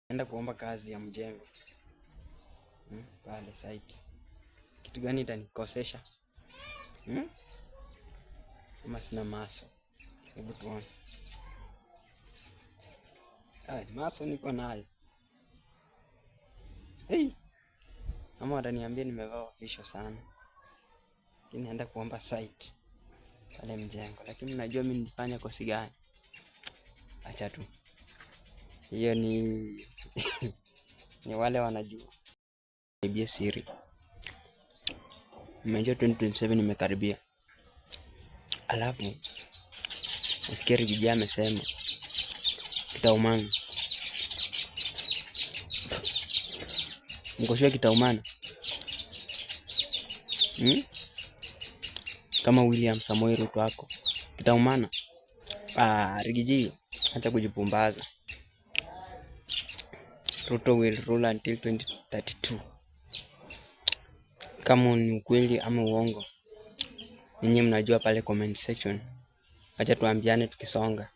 Naenda kuomba kazi ya mjengo pale site. Kitu gani itanikosesha? Kama sina maso. Hebu tuone. Maso niko nayo. Ama wataniambia nimevaa official sana. Lakini naenda kuomba site pale mjengo. Lakini najua mimi nilifanya kosi gani. Acha tu. Hiyo ni ni wale wanajua. Ibia siri. Nimejua 2027 imekaribia. Alafu nasikia Rigiji amesema kitaumana. Mkoshua kitaumana. Kama William Samoei Ruto wako kitaumana. Rigiji acha kujipumbaza. Ruto will rule until 2032. Kama ni ukweli ama uongo, ninyi mnajua pale comment section. Acha tuambiane tukisonga.